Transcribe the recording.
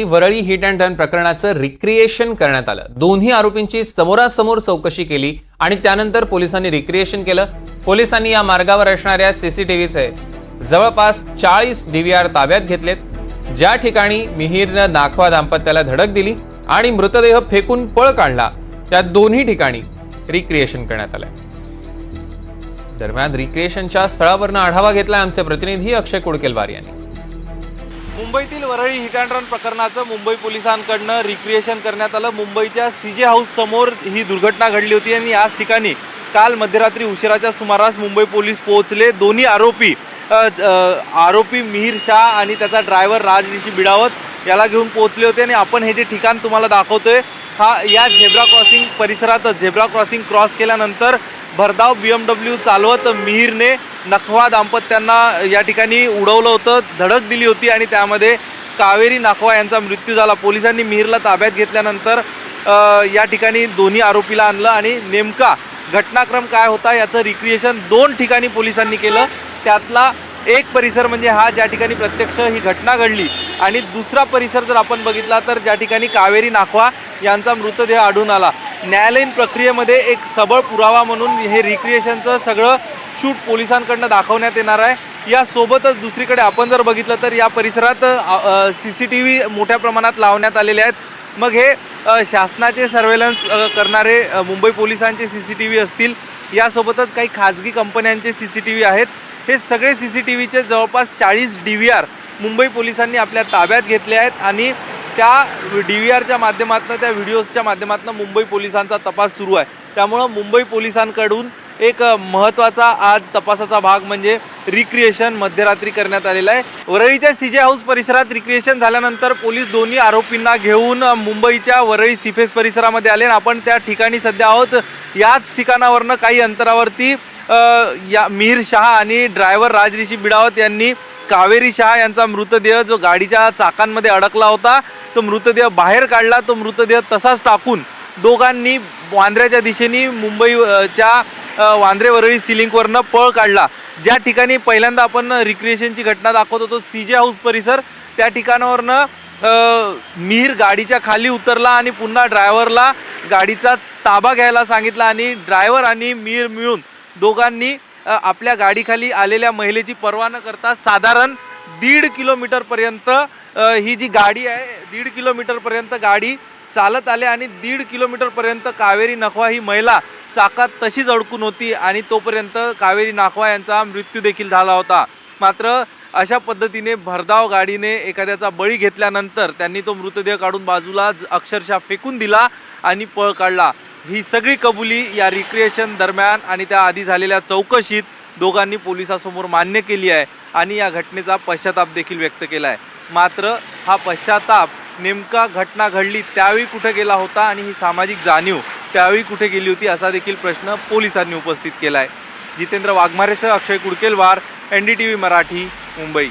Worli hit and run प्रकरणाचं recreation करण्यात आलं। दोन्ही आरोपींची समोरासमोर चौकशी केली आणि त्यानंतर पोलिसांनी रिक्रिएशन केलं। पोलिसांनी या मार्गावर असणाऱ्या सीसीटीव्हीचे जवळपास 40 डीव्हीआर ताब्यात घेतलेत, ज्या ठिकाणी मिहिरनं नाखवा दाम्पत्याला धडक दिली आणि मृतदेह फेकून पळ काढला त्या दोन्ही ठिकाणी रिक्रिएशन करण्यात आलंय। दरम्यान रिक्रिएशनच्या स्थळावरनं आढावा घेतलाय आमचे प्रतिनिधी अक्षय कुडकेलवार यांनी। मुंबईतील वरळी हिट अँड रन प्रकरणाचं मुंबई पोलिसांकडनं रिक्रिएशन करण्यात आलं। मुंबईच्या सीजे हाऊस समोर ही दुर्घटना घडली होती आणि याच ठिकाणी काल मध्यरात्री उशिराच्या सुमारास मुंबई पोलीस पोहोचले। दोन्ही आरोपी मिहिर शाह आणि त्याचा ड्रायव्हर राज ऋषी बिडावत याला घेऊन पोहोचले होते आणि आपण हे जे ठिकाण तुम्हाला दाखवतोय हा या झेब्रा क्रॉसिंग परिसरातच झेब्रा क्रॉसिंग क्रॉस केल्यानंतर भरधाव BMW चालवत मिहिरने नखवा दाम्पत्यांना या ठिकाणी उडवलं होतं, धडक दिली होती आणि त्यामध्ये कावेरी नाखवा यांचा मृत्यू झाला। पोलिसांनी मिहिरला ताब्यात घेतल्यानंतर या ठिकाणी दोन्ही आरोपीला आणलं आणि नेमका घटनाक्रम काय होता याचं रिक्रिएशन 2 ठिकाणी पोलिसांनी केलं। त्यातला एक परिसर म्हणजे हा ज्या ठिकाणी प्रत्यक्ष ही घटना घडली आणि दुसरा परिसर जर आपण बघितला तर ज्या ठिकाणी कावेरी नाखवा यांचा मृतदेह आढळून आला। न्यायालयीन प्रक्रियेमध्ये एक सबळ पुरावा म्हणून हे रिक्रिएशनचं सगळं शूट पोलिसांकडनं दाखवण्यात येणार आहे। यासोबतच दुसरीकडे आपण जर बघितलं तर या परिसरात CCTV मोठ्या प्रमाणात लावण्यात आलेले आहेत। मग हे शासनाचे सर्वेलन्स करणारे मुंबई पोलिसांचे CCTV असतील, यासोबतच काही खाजगी कंपन्यांचे CCTV आहेत। हे सगळे CCTVचे जवळपास 40 DVR मुंबई पोलिसांनी आपल्या ताब्यात घेतले आहेत आणि त्या DVRच्या माध्यमातून त्या व्हिडिओजच्या माध्यमातून मुंबई पोलिसांचा तपास सुरू आहे। त्यामुळं मुंबई पोलिसांकडून एक महत्त्वाचा आज तपासाचा भाग म्हणजे रिक्रिएशन मध्यरात्री करण्यात आलेला आहे। वरळीच्या सीजे हाऊस परिसरात रिक्रिएशन झाल्यानंतर पोलीस दोन्ही आरोपींना घेऊन मुंबईच्या वरळी सीफेस परिसरामध्ये आले। आपण त्या ठिकाणी सध्या आहोत। याच ठिकाणावरनं काही अंतरावरती या मिहिर शाह आणि ड्रायव्हर राज ऋषी बिडावत यांनी कावेरी शाह यांचा मृतदेह जो गाडीच्या चाकांमध्ये अडकला होता तो मृतदेह बाहेर काढला। तो मृतदेह तसाच टाकून दोघांनी वांद्र्याच्या दिशेने मुंबईच्या वांद्रे वरळी सिलिंकवरनं पळ काढला। ज्या ठिकाणी पहिल्यांदा आपण रिक्रिएशनची घटना दाखवत होतो सीजे हाऊस परिसर, त्या ठिकाणावरनं मिहिर गाडीच्या खाली उतरला आणि पुन्हा ड्रायव्हरला गाडीचा ताबा घ्यायला सांगितला आणि ड्रायव्हर आणि मिहिर मिळून दोघांनी आपल्या गाडीखाली आलेल्या महिलेची पर्वा न करता साधारण 1.5 किलोमीटरपर्यंत ही जी गाडी आहे 1.5 किलोमीटरपर्यंत गाडी चालत आले आणि 1.5 किलोमीटरपर्यंत कावेरी नाखवा ही महिला चाकात तशीच अडकून होती आणि तोपर्यंत कावेरी नाखवा यांचा मृत्यू देखील झाला होता। मात्र अशा पद्धतीने भरधाव गाडीने एखाद्याचा बळी घेतल्यानंतर त्यांनी तो मृतदेह काढून बाजूला अक्षरशः फेकून दिला आणि पळ काढला। ही सगळी कबुली या रिक्रिएशन दरम्यान आणि त्या आधी झालेल्या चौकशीत दोघांनी पोलिसांसमोर मान्य केली आहे आणि या घटनेचा पश्चाताप देखील व्यक्त केला आहे। मात्र हा पश्चाताप नेमका घटना घडली त्यावेळी कुठे गेला होता आणि ही सामाजिक जाणीव त्यावेळी कुठे गेली होती असा देखील प्रश्न पोलिसांनी उपस्थित केला आहे। जितेंद्र वाघमारेसह अक्षय कुडकेलवार, NDTV मराठी, मुंबई।